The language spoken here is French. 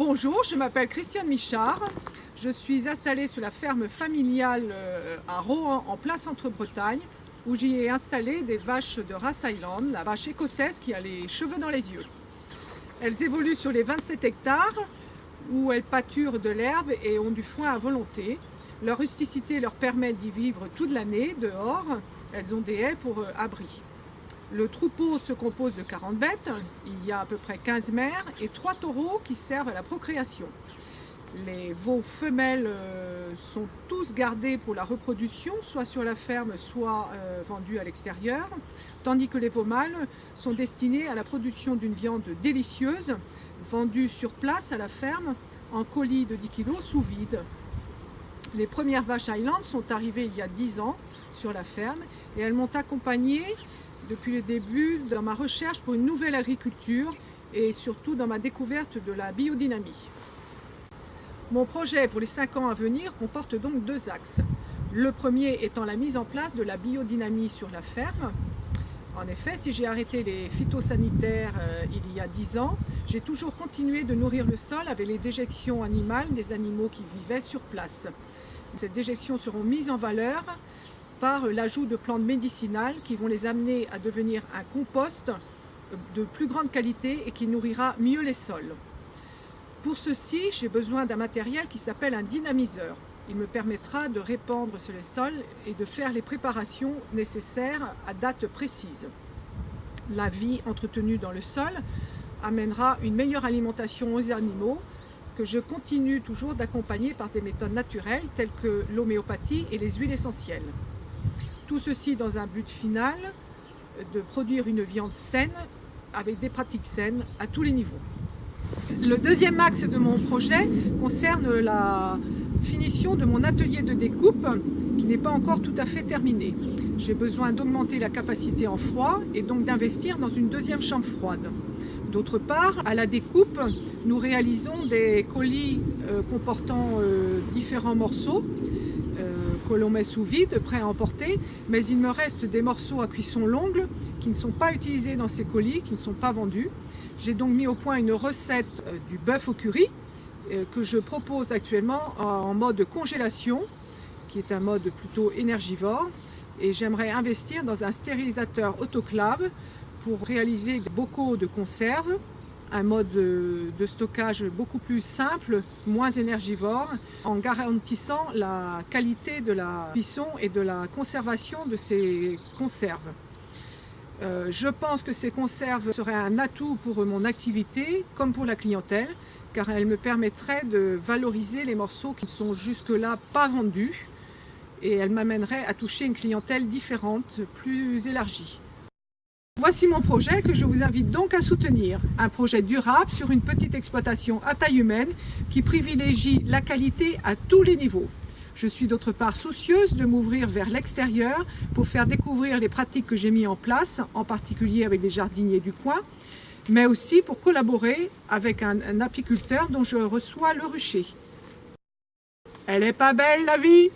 Bonjour, je m'appelle Christiane Michard. Je suis installée sur la ferme familiale à Rohan, en plein centre-Bretagne, où j'y ai installé des vaches de race Highland, la vache écossaise qui a les cheveux dans les yeux. Elles évoluent sur les 27 hectares où elles pâturent de l'herbe et ont du foin à volonté. Leur rusticité leur permet d'y vivre toute l'année dehors. Elles ont des haies pour abri. Le troupeau se compose de 40 bêtes, il y a à peu près 15 mères et 3 taureaux qui servent à la procréation. Les veaux femelles sont tous gardés pour la reproduction, soit sur la ferme, soit vendus à l'extérieur, tandis que les veaux mâles sont destinés à la production d'une viande délicieuse, vendue sur place à la ferme en colis de 10 kg sous vide. Les premières vaches Highland sont arrivées il y a 10 ans sur la ferme et elles m'ont accompagnée depuis le début dans ma recherche pour une nouvelle agriculture et surtout dans ma découverte de la biodynamie. Mon projet pour les 5 ans à venir comporte donc 2 axes. Le premier étant la mise en place de la biodynamie sur la ferme. En effet, si j'ai arrêté les phytosanitaires il y a 10 ans, j'ai toujours continué de nourrir le sol avec les déjections animales des animaux qui vivaient sur place. Ces déjections seront mises en valeur par l'ajout de plantes médicinales qui vont les amener à devenir un compost de plus grande qualité et qui nourrira mieux les sols. Pour ceci, j'ai besoin d'un matériel qui s'appelle un dynamiseur. Il me permettra de répandre sur les sols et de faire les préparations nécessaires à date précise. La vie entretenue dans le sol amènera une meilleure alimentation aux animaux que je continue toujours d'accompagner par des méthodes naturelles telles que l'homéopathie et les huiles essentielles. Tout ceci dans un but final de produire une viande saine avec des pratiques saines à tous les niveaux. Le deuxième axe de mon projet concerne la finition de mon atelier de découpe qui n'est pas encore tout à fait terminé. J'ai besoin d'augmenter la capacité en froid et donc d'investir dans une deuxième chambre froide. D'autre part, à la découpe, nous réalisons des colis comportant différents morceaux que l'on met sous vide, prêts à emporter, mais il me reste des morceaux à cuisson longue qui ne sont pas utilisés dans ces colis, qui ne sont pas vendus. J'ai donc mis au point une recette du bœuf au curry que je propose actuellement en mode congélation, qui est un mode plutôt énergivore, et j'aimerais investir dans un stérilisateur autoclave pour réaliser des bocaux de conserve, un mode de stockage beaucoup plus simple, moins énergivore, en garantissant la qualité de la cuisson et de la conservation de ces conserves. Je pense que ces conserves seraient un atout pour mon activité comme pour la clientèle, car elles me permettraient de valoriser les morceaux qui ne sont jusque-là pas vendus et elles m'amèneraient à toucher une clientèle différente, plus élargie. Voici mon projet que je vous invite donc à soutenir. Un projet durable sur une petite exploitation à taille humaine qui privilégie la qualité à tous les niveaux. Je suis d'autre part soucieuse de m'ouvrir vers l'extérieur pour faire découvrir les pratiques que j'ai mises en place, en particulier avec les jardiniers du coin, mais aussi pour collaborer avec un apiculteur dont je reçois le rucher. Elle est pas belle la vie ?